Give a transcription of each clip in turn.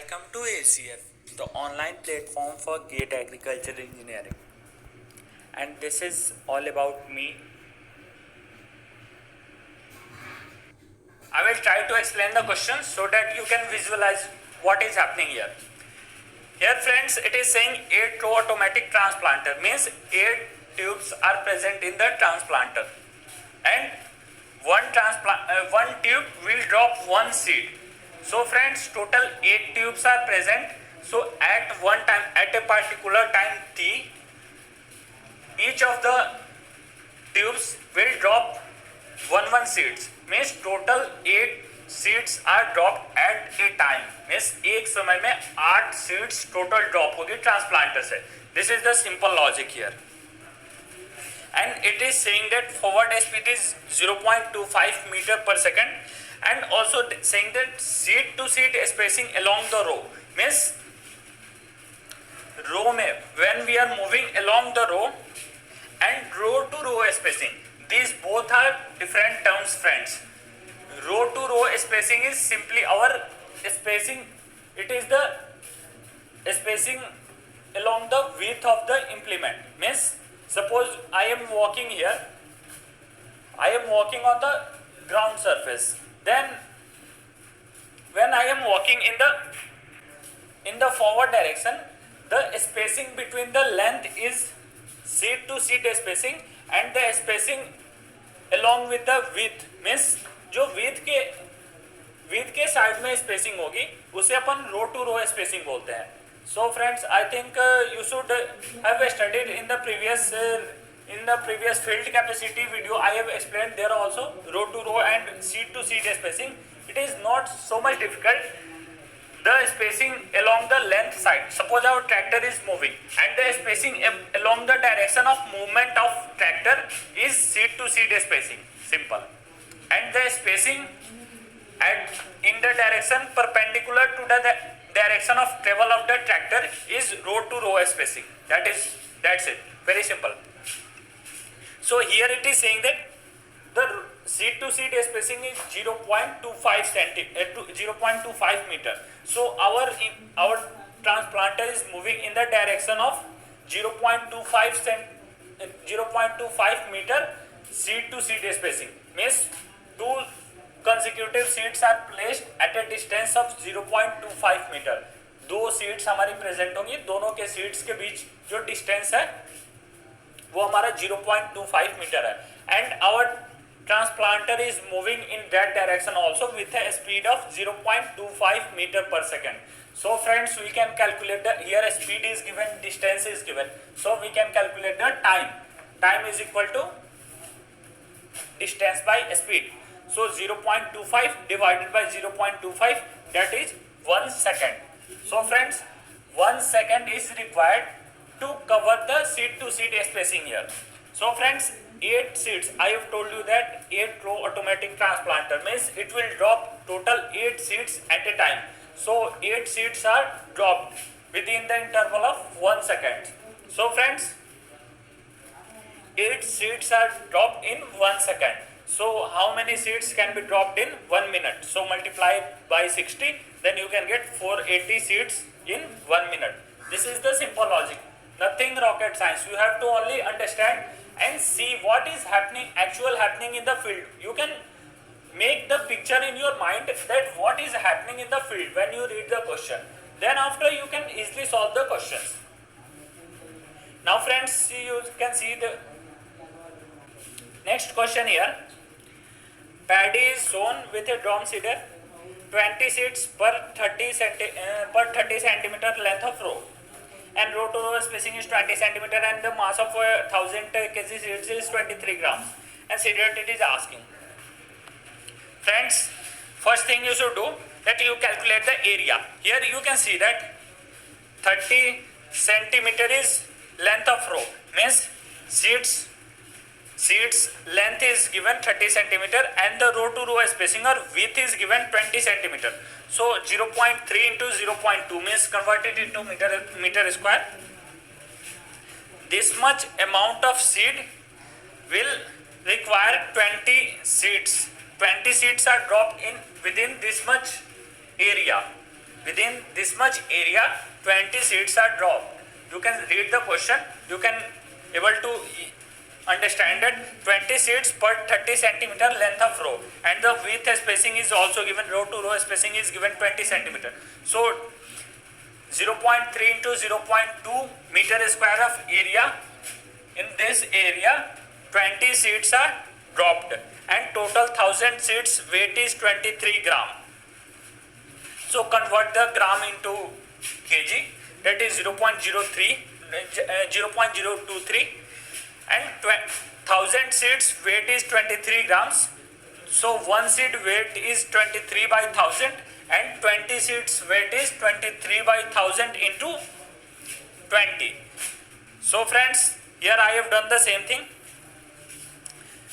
Welcome to ACF, the online platform for GATE Agricultural Engineering. And this is all about me. I will try to explain the questions so that you can visualize what is happening here. Here friends, it is saying 8 row automatic transplanter means 8 tubes are present in the transplanter. And one tube will drop one seed. So friends, total 8 tubes are present. So at one time, at a particular time t, each of the tubes will drop one seeds. Means total 8 seeds are dropped at a time. Means एक समय में 8 seeds total drop होगी transplanter से. This is the simple logic here. And it is saying that forward speed is 0.25 meter per second, and also saying that seed to seed spacing along the row means row में when we are moving along the row and row to row spacing, these both are different terms friends. Row to row spacing is simply our spacing, it is the spacing along the width of the implement. Means suppose I am walking here, I am walking on the ground surface, then when I am walking in the forward direction, the spacing between the length is seed to seed spacing, and the spacing along with the width means जो width के side में spacing होगी उसे अपन रो to row spacing बोलते हैं. So friends, I think you should have studied in the previous field capacity video. I have explained there also row to row and seed to seed spacing. It is not so much difficult. The spacing along the length side. Suppose our tractor is moving and the spacing along the direction of movement of tractor is seed to seed spacing. Simple. And the spacing in the direction perpendicular to the direction of travel of the tractor is row to row spacing. That's it. Very simple. So here it is saying that the seed to seed spacing is 0.25 meter. So our transplanter is moving in the direction of 0.25 meter seed to seed spacing. Means two consecutive seeds are placed at a distance of 0.25 meter. दो seeds हमारी present होंगी, दोनों के seeds के बीच जो distance है वो हमारा 0.25 मीटर है. And our transplanter is moving in that direction also with a speed of 0.25 meter per second. So friends, we can calculate the here speed is given, distance is given, so we can calculate the time is equal to distance by speed. So 0.25 divided by 0.25, that is 1 second. So friends, 1 second is required to cover the seed to seed spacing here. So friends, 8 seeds, I have told you that 8 row automatic transplanter means it will drop total 8 seeds at a time. So 8 seeds are dropped within the interval of 1 second. So friends, 8 seeds are dropped in 1 second. So how many seeds can be dropped in 1 minute? So multiply by 60, then you can get 480 seeds in 1 minute. This is the simple logic. Nothing rocket science. You have to only understand and see what is happening in the field. You can make the picture in your mind that what is happening in the field when you read the question. Then after you can easily solve the questions. Now friends, you can see the next question here. Paddy is sown with a drum seeder, 20 seeds per 30 centimeter length of row, and row to row spacing is 20 centimeter, and the mass of 1000 kg seeds is 23 grams, and seeded it is asking. Friends, first thing you should do that you calculate the area. Here you can see that 30 centimeter is length of row, means seeds length is given 30 centimeter and the row to row spacing or width is given 20 centimeter. So 0.3 into 0.2 means converted into meter square. This much amount of seed will require 20 seeds. 20 seeds are dropped in within this much area. within this much area 20 seeds are dropped. You can read the question, you can able to understand that 20 seeds per 30 centimeter length of row, and the width spacing is also given, row to row spacing is given 20 centimeter. So 0.3 into 0.2 meter square of area. In this area 20 seeds are dropped and total 1000 seeds weight is 23 gram. So convert the gram into kg, that is 0.023 and 1000 seeds weight is 23 grams. So one seed weight is 23 by 1000 and 20 seeds weight is 23 by 1000 into 20. So friends, here I have done the same thing.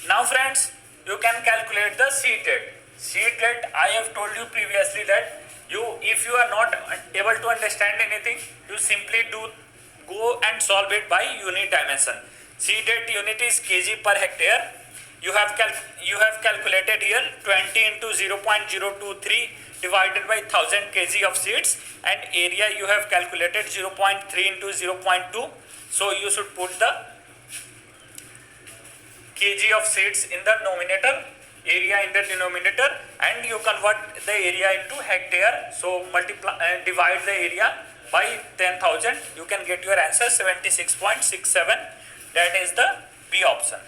Now friends, you can calculate the seed rate. Seed rate, I have told you previously that if you are not able to understand anything, you simply go and solve it by unit dimension. Seed rate unit is kg per hectare. You have calculated here 20 into 0.023 divided by 1000 kg of seeds, and area you have calculated 0.3 into 0.2. So you should put the kg of seeds in the numerator, area in the denominator, and you convert the area into hectare. So divide the area by 10,000. You can get your answer 76.67. That is the B option.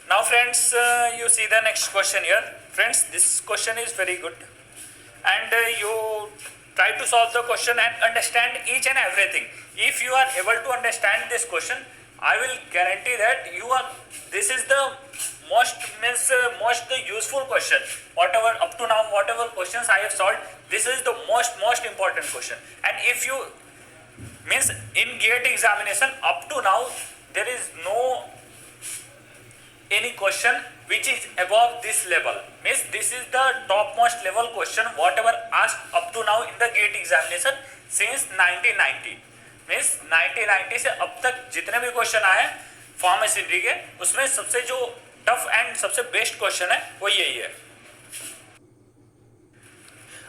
Now friends, you see the next question here. Friends, this question is very good, and you try to solve the question and understand each and everything. If you are able to understand this question, I will guarantee that this is the most useful question. Whatever questions I have solved, this is the most important question. And if you in GATE examination up to now, there is no any question which is above this level. This is the topmost level question whatever asked up to now in the GATE examination since 1990. 1990 से अब तक जितने भी question आए फार्मासिटी के, उसमें सबसे जो टफ एंड सबसे बेस्ट क्वेश्चन है वो यही है.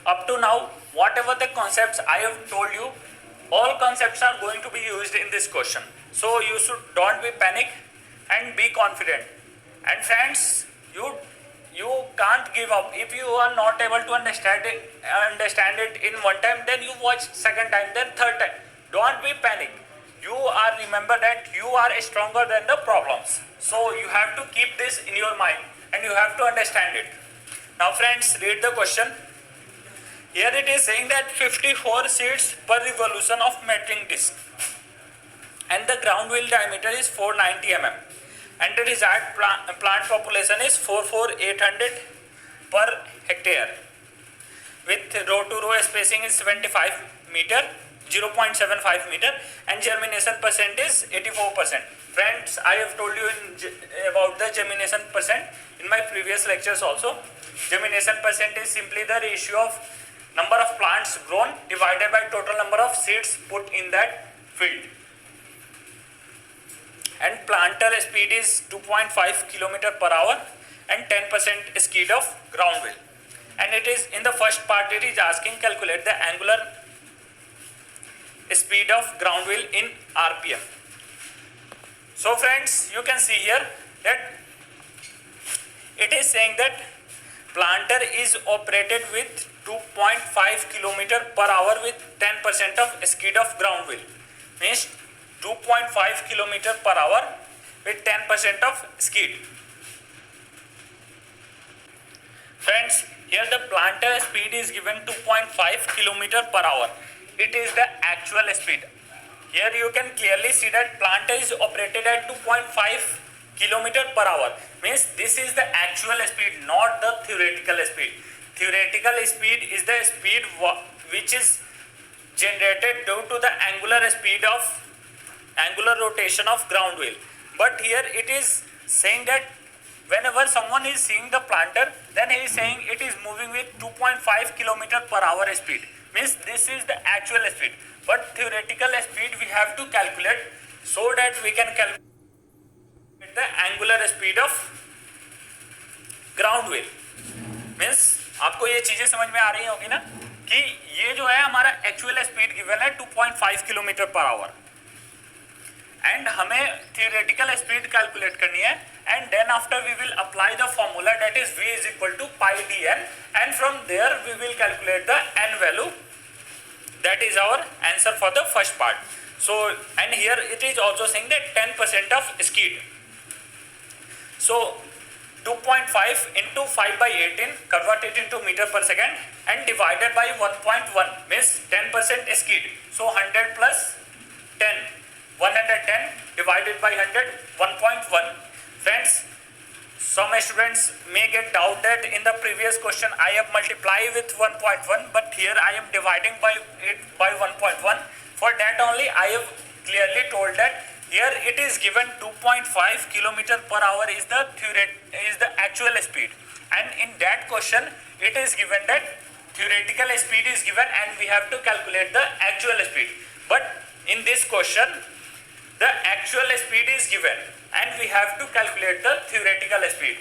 Up to now, whatever the concepts I have told you, all concepts are going to be used in this question. So you should don't be panic and be confident. And friends, you can't give up. If you are not able to understand it in one time, then you watch second time, then third time. Don't be panic. Remember that you are stronger than the problems. So you have to keep this in your mind and you have to understand it. Now friends, read the question. Here it is saying that 54 seeds per revolution of measuring disc, and the ground wheel diameter is 490 mm, and the desired plant population is 44800 per hectare, with row to row spacing is 75 meter, 0.75 meter, and germination percent is 84%. Friends, I have told you about the germination percent in my previous lectures also. Germination percent is simply the ratio of number of plants grown divided by total number of seeds put in that field. And planter speed is 2.5 km per hour and 10% speed of ground wheel. And it is in the first part it is asking calculate the angular speed of ground wheel in RPM. So friends, you can see here that it is saying that planter is operated with 2.5 km per hour with 10% of speed of ground wheel. Means 2.5 km per hour with 10% of speed. Friends, here the planter speed is given 2.5 km per hour. It is the actual speed. Here you can clearly see that planter is operated at 2.5 km per hour. Means this is the actual speed, not the theoretical speed. Theoretical speed is the speed which is generated due to the angular rotation of ground wheel. But here it is saying that whenever someone is seeing the planter, then he is saying it is moving with 2.5 km per hour speed. Means this is the actual speed. But theoretical speed we have to calculate so that we can calculate the angular speed of ground wheel. Means आपको ये चीजें समझ में आ रही होगी ना कि ये जो है हमारा एक्चुअल स्पीड गिवन है 2.5 किलोमीटर पर आवर एंड हमें थियोरेटिकल स्पीड कैलकुलेट करनी है and then after we will apply the formula that is v is equal to pi D N and from there we will calculate the n value. That is our answer for the first part. So and here it is also saying that 10% of skid. So 2.5 into 5 by 18 convert it into meter per second and divided by 1.1 means 10% skid. So 100 plus 10, 110 divided by 100, 1.1. Friends, some students may get doubt that in the previous question I have multiplied with 1.1 but here I am dividing by it by 1.1. For that only I have clearly told that here it is given 2.5 kilometer per hour is the actual speed, and in that question it is given that theoretical speed is given and we have to calculate the actual speed. But in this question the actual speed is given and we have to calculate the theoretical speed.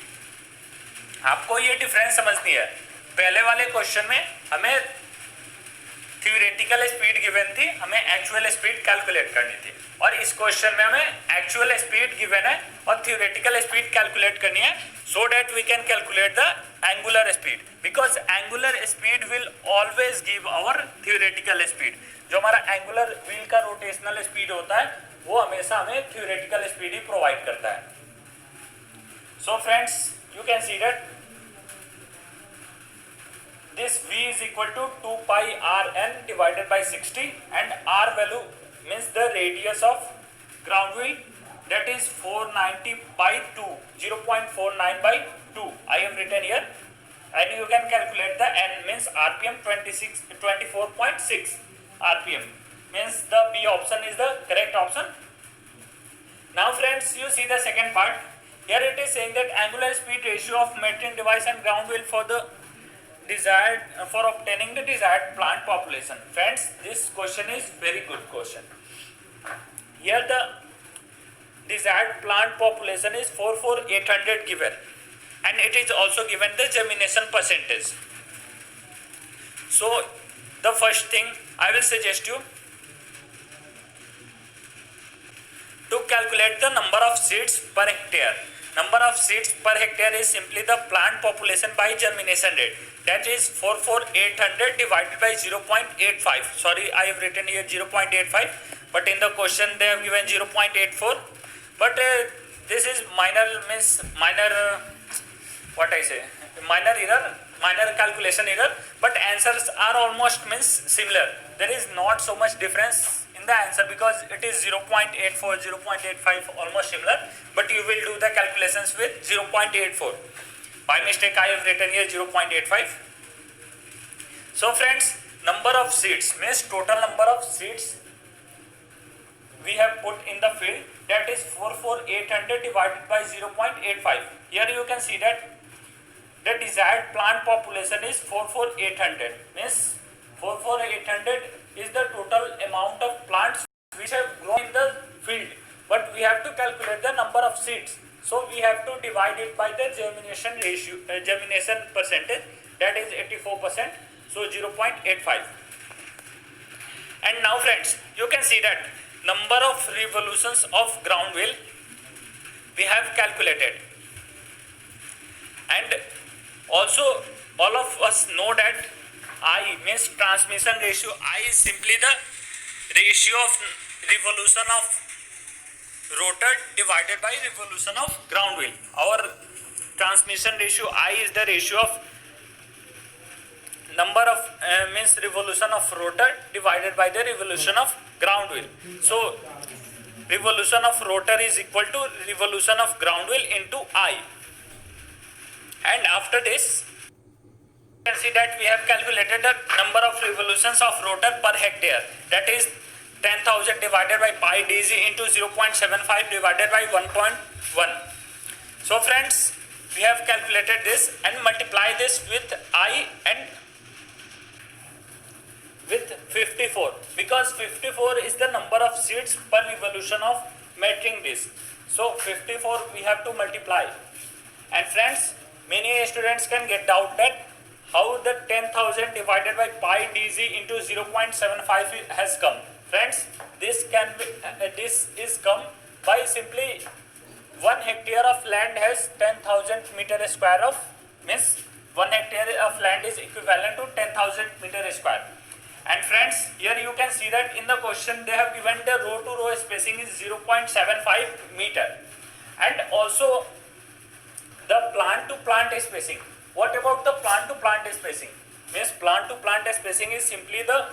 आपको ये difference समझनी है. पहले वाले question में हमें theoretical speed given थी, हमें एक्चुअल स्पीड कैलकुलेट करनी थी, और इस क्वेश्चन में हमें एक्चुअल स्पीड गिवन है और थियोरेटिकल स्पीड कैलकुलेट करनी है so that we can calculate the angular speed, because angular speed will always give our theoretical speed. जो हमारा एंगुलर व्हील का रोटेशनल स्पीड होता है वो हमेशा हमें थियोरेटिकल स्पीड ही प्रोवाइड करता है. So friends, you can see that this v is equal to 2 pi rn divided by 60 and r value means the radius of ground wheel, that is 490 by 2, 0.49 by 2 I have written here, and you can calculate the n means rpm 24.6 rpm means the B option is the correct option. Now friends, you see the second part. Here it is saying that angular speed ratio of metering device and ground wheel for the desired for obtaining the desired plant population. Friends, this question is very good question. Here the desired plant population is 44800 given, and it is also given the germination percentage. So the first thing I will suggest you to calculate the number of seeds per hectare. Number of seeds per hectare is simply the plant population by germination rate, that is 44800 divided by 0.85. Sorry, I have written here 0.85, but in the question they have given 0.84. But this is minor error, minor calculation error, but answers are almost similar. There is not so much difference in the answer because it is 0.84, 0.85 almost similar, but you will do the calculations with 0.84. By mistake I have written here 0.85. So friends, number of seeds means total number of seeds we have put in the field, that is 44800 divided by 0.85. Here you can see that the desired plant population is 44800, means 44800 is the total amount of plants which have grown in the field, but we have to calculate the number of seeds, so we have to divide it by the germination ratio, germination percentage, that is 84%, so 0.85. And now friends, you can see that number of revolutions of ground wheel we have calculated, and also all of us know that I means transmission ratio. I is simply the ratio of revolution of rotor divided by revolution of ground wheel. Our transmission ratio I is the ratio of number of means revolution of rotor divided by the revolution of ground wheel. So revolution of rotor is equal to revolution of ground wheel into I. And after this, you can see that we have calculated the number of revolutions of rotor per hectare, that is 10,000 divided by pi dz into 0.75 divided by 1.1. So friends, we have calculated this and multiply this with I and with 54, because 54 is the number of seeds per revolution of metering disc. So 54 we have to multiply. And friends, many students can get doubt that how the 10,000 divided by pi dz into 0.75 has come. Friends, this is come by simply 1 hectare of land has 10,000 meter square of, means 1 hectare of land is equivalent to 10,000 meter square. And friends, here you can see that in the question they have given the row to row spacing is 0.75 meter, and also the plant to plant spacing. What about the plant to plant spacing? Means plant to plant spacing is simply the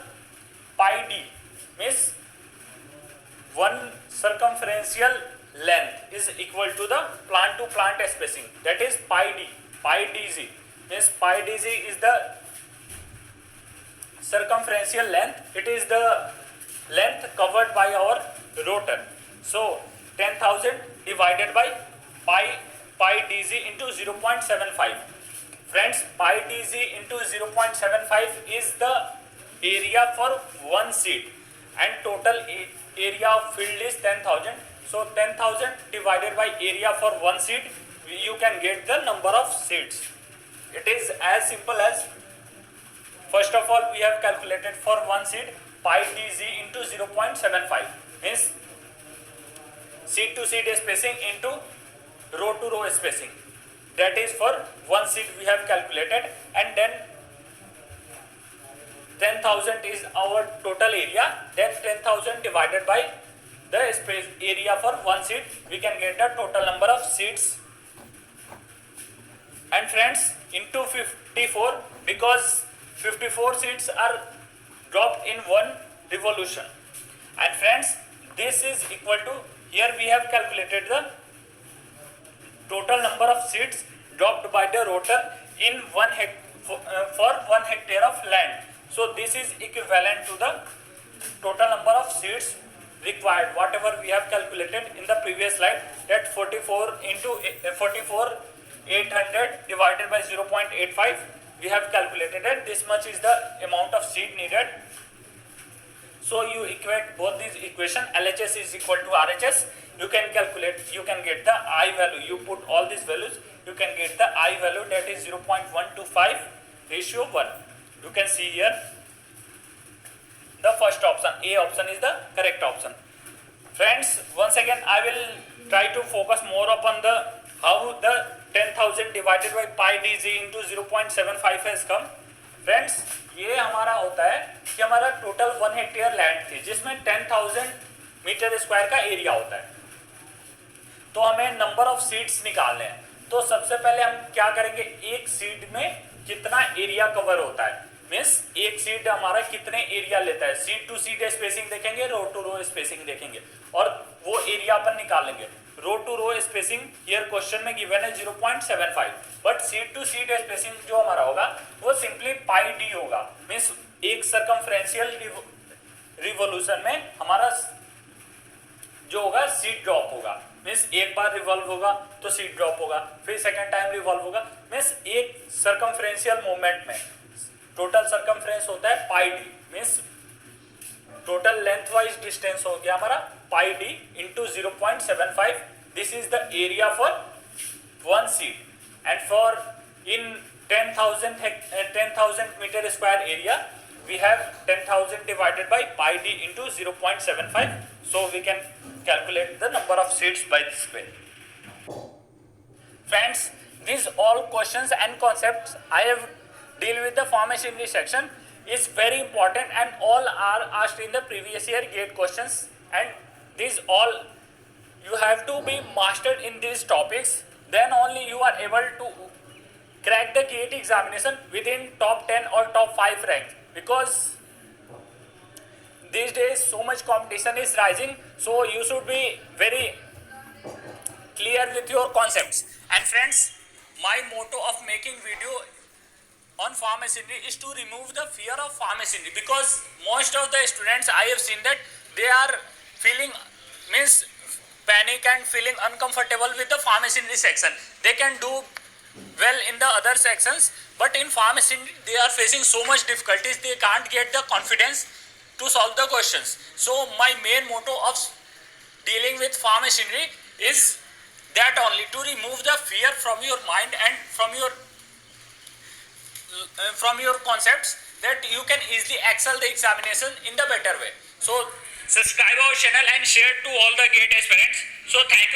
pi d, means one circumferential length is equal to the plant to plant spacing, that is pi d, pi dz. Means pi dz is the circumferential length, it is the length covered by our rotor. So 10,000 divided by pi dz into 0.75. Friends, pi dz into 0.75 is the area for one seed, and total area of field is 10,000. So 10,000 divided by area for one seed, you can get the number of seeds. It is as simple as, first of all, we have calculated for one seed pi dz into 0.75, means seed to seed spacing into row to row spacing. That is for one seed we have calculated, and then 10,000 is our total area. Then 10,000 divided by the space area for one seed, we can get the total number of seeds. And friends, into 54, because 54 seeds are dropped in one revolution. And friends, this is equal to, here we have calculated the total number of seeds dropped by the rotor in for 1 hectare of land. So this is equivalent to the total number of seeds required, whatever we have calculated in the previous slide, that 44 into 800 divided by 0.85, we have calculated that this much is the amount of seed needed. So you equate both these equation, LHS is equal to RHS, you can calculate, you can get the I value, you put all these values, you can get the I value, that is 0.125 ratio 1. You can see here the first option, A option is the correct option. Friends, once again I will try to focus more upon the how the 10,000 divided by pi dz into 0.75 has come. Friends, ये हमारा होता है कि हमारा total 1 hectare land थी जिसमें 10,000 metre square का area होता है, तो हमें नंबर ऑफ सीड्स निकालने हैं। तो सबसे पहले हम क्या करेंगे, एक सीड में कितना एरिया कवर होता है, मीन्स एक सीड हमारा कितने एरिया लेता है, सीड टू सीड स्पेसिंग देखेंगे, रो टू रो स्पेसिंग देखेंगे और वो एरिया अपन निकालेंगे। Row to row spacing here question में गिवन है 0.75, but seed to seed spacing जो हमारा होगा वो सिंपली पाई डी होगा, मीन्स एक सर्कमफ्रेंशियल रिवोल्यूशन में हमारा जो होगा सीड ड्रॉप होगा, मीन्स एक बार रिवॉल्व होगा तो सीड ड्रॉप होगा, फिर सेकेंड टाइम रिवॉल्व होगा, मीन्स एक सर्कमफ्रेंशियल मूवमेंट में टोटल सर्कमफ्रेंस होता है pi D, means total length wise distance हो गया हमारा pi D into 0.75. This is the area for one seed and for in 10,000 meter square area we have 10,000 divided by pi d into 0.75, so we can calculate the number of seeds by this way. Friends, these all questions and concepts I have deal with the farm machinery section is very important and all are asked in the previous year gate questions, and these all you have to be mastered in these topics, then only you are able to crack the gate examination within top 10 or top 5 ranks, because these days so much competition is rising, so you should be very clear with your concepts. And friends, my motto of making video on farm machinery is to remove the fear of farm machinery, because most of the students I have seen that they are feeling panic and feeling uncomfortable with the farm machinery section. They can do well in the other sections, but in farm machinery they are facing so much difficulties, they can't get the confidence to solve the questions. So my main motto of dealing with farm machinery is that only, to remove the fear from your mind and from your from your concepts, that you can easily excel the examination in the better way. So subscribe our channel and share to all the GATE aspirants. So thank you.